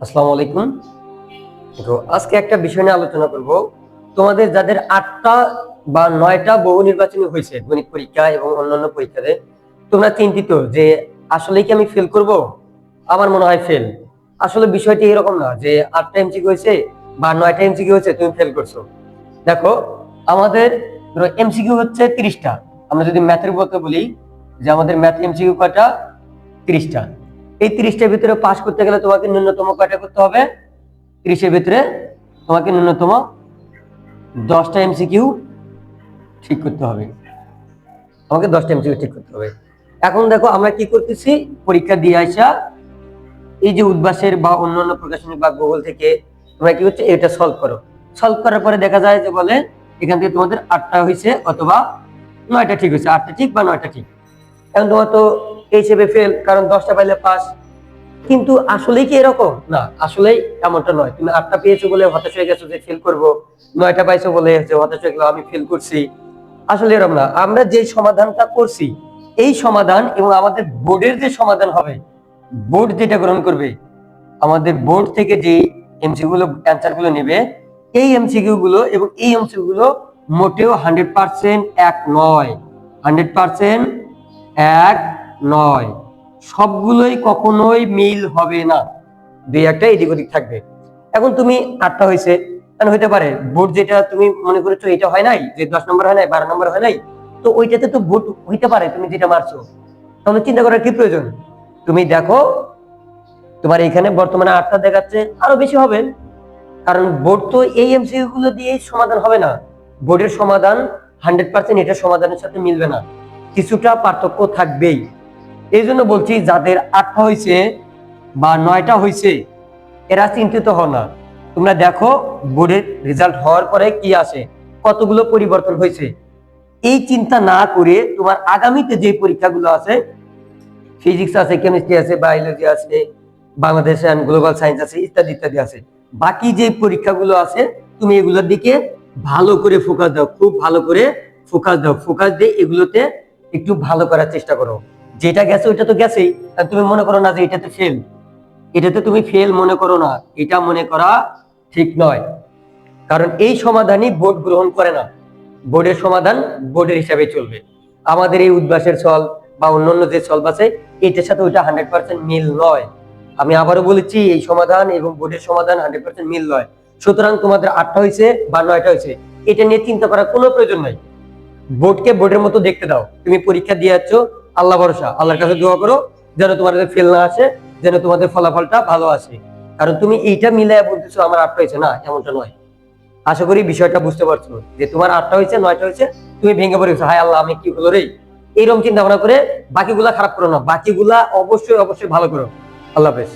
আসসালামু আলাইকুম। তো আজকে একটা বিষয় নিয়ে আলোচনা করব। তোমাদের যাদের 8টা বা 9টা বহু নির্বাচনী হয়েছে গণিত পরীক্ষা এবং অন্যান্য পরীক্ষাতে, তোমরা চিন্তিত যে আসলে কি আমি ফেল করব? আমার মনে হয় ফেল। আসলে বিষয়টি এরকম না যে 8টা এমসিকিউ হয়েছে বা 9টা এমসিকিউ হয়েছে তুমি ফেল করছো। দেখো, আমাদের এমসিকিউ হচ্ছে 30টা। আমরা যদি ম্যাথের বলতে বলি যে আমাদের ম্যাথ এমসিকিউ কয়টা? 30টা। এই 30টার ভিতরে পাস করতে গেলে তোমাকে ন্যূনতম কয়টা করতে হবে? 30-এর ভিতরে তোমাকে ন্যূনতম 10টা এমসিকিউ ঠিক করতে হবে। আমাকে 10টা এমসিকিউ ঠিক করতে হবে। এখন দেখো আমরা কি করতেছি, পরীক্ষা দিয়ে আসা এই যে উদ্ভাসের বা অন্যান্য প্রকাশনী বা গুগল থেকে তোমরা কি হচ্ছে এটা সলভ করো। সলভ করার পরে দেখা যায় যে বলে এখান থেকে তোমাদের 8টা হয়েছে অথবা 9টা ঠিক হয়েছে, 8টা ঠিক বা 9টা ঠিক। এখন তোমার তো এই হিসেবে ফেল, কারণ 10টা পাইলে পাস। কিন্তু আসলেই কি এরকম? না, আসলেই এমনটা নয়। তুমি 8টা পেয়েছো বলে হতাশ হয়ে গেছো যে ফেল করব, 9টা পাইছো বলে যে হতাশ হয়ে গেলো আমি ফেল করছি। আসলে এরকম না। আমরা যে সমাধানটা করছি এই সমাধান এবং আমাদের বোর্ডের যে সমাধান হবে, বোর্ড যেটা গ্রহণ করবে, আমাদের বোর্ড থেকে যে এমসিকিউ গুলো অ্যান্সার গুলো নেবে, এই এমসিকিউ গুলো এবং এই এমসিকিউ গুলো মোটেও 100% এক নয়। 100% এক নয়। সবগুলোই কখনোই মিল হবে না, দুই একটা এদিক ওদিক থাকবে। এখন তুমি 8টা হয়েছে, কারণ হইতে পারে বোর্ড যেটা তুমি মনে করেছো এটা হয় নাই, যে 10 নম্বর হয় নাই, 12 নম্বর হয় নাই, তো ওইটাতে তো বোর্ড হইতে পারে তুমি যেটা মারছো। তাহলে চিন্তা করার কি প্রয়োজন? তুমি দেখো তোমার এখানে বর্তমানে 8টা দেখাচ্ছে, আরো বেশি হবে। কারণ বোর্ড তো এই এমসিকিউ গুলো দিয়ে সমাধান হবে না। বোর্ডের সমাধান 100% এটা সমাধানের সাথে মিলবে না, কিছুটা পার্থক্য থাকবেই। এই জন্য বলছি যাদের 8টা হয়েছে বা 9টা হয়েছে এরা চিন্তিত হও না। তোমরা দেখো বোর্ডের রেজাল্ট হওয়ার পরে কি আসে, কতগুলো পরিবর্তন হয়েছে। এই চিন্তা না করে তোমার আগামীতে যে পরীক্ষাগুলো আছে, ফিজিক্স আছে, কেমিস্ট্রি আছে, বায়োলজি আছে, বাংলাদেশ এন্ড গ্লোবাল সায়েন্স আছে, ইত্যাদি ইত্যাদি আছে, বাকি যে পরীক্ষাগুলো আছে তুমি এগুলোর দিকে ভালো করে ফোকাস দাও, খুব ভালো করে ফোকাস দাও। ফোকাস দিয়ে এগুলোতে একটু ভালো করার চেষ্টা করো। যেটা গেছে ওইটা তো গেছেই, আর তুমি মনে করো না যে এটাতে ফেল। এটাতে তুমি ফেল মনে করো না, এটা মনে করা ঠিক নয়। কারণ এই সমাধানই বোর্ড গ্রহণ করে না। বোর্ডের সমাধান বোর্ডের হিসাবে চলবে। আমাদের এই উদ্ভাসের ছল বা অন্যান্য যে সলভ আছে এটার সাথে ওইটা 100% মিল নয়। আমি আবারও বলেছি এই সমাধান এবং বোর্ডের সমাধান 100% মিল নয়। সুতরাং তোমাদের 8টা হয়েছে বা 9টা হয়েছে এটা নিয়ে চিন্তা করার কোনো প্রয়োজন নাই। বোর্ডকে বোর্ডের মতো দেখতে দাও। তুমি পরীক্ষা দিয়ে যাচ্ছ, আল্লাহ ভরসা, আল্লাহর কাছে দোয়া করো যেন তোমাদের ফেল না আসে, যেন তোমাদের ফলাফলটা ভালো আসে। কারণ তুমি এইটা মিলাইয়া বলতেছো আমার 8টা হয়েছে, না এমনটা নয়। আশা করি বিষয়টা বুঝতে পারছো যে তোমার 8টা হয়েছে 9টা হয়েছে, তুমি ভেঙে পড়েছো, হায় আল্লাহ আমি কি হলো রে, এইরকম চিন্তা ভাবনা করে বাকিগুলা খারাপ করো না, বাকিগুলা অবশ্যই অবশ্যই ভালো করো। আল্লাহ হাফেজ।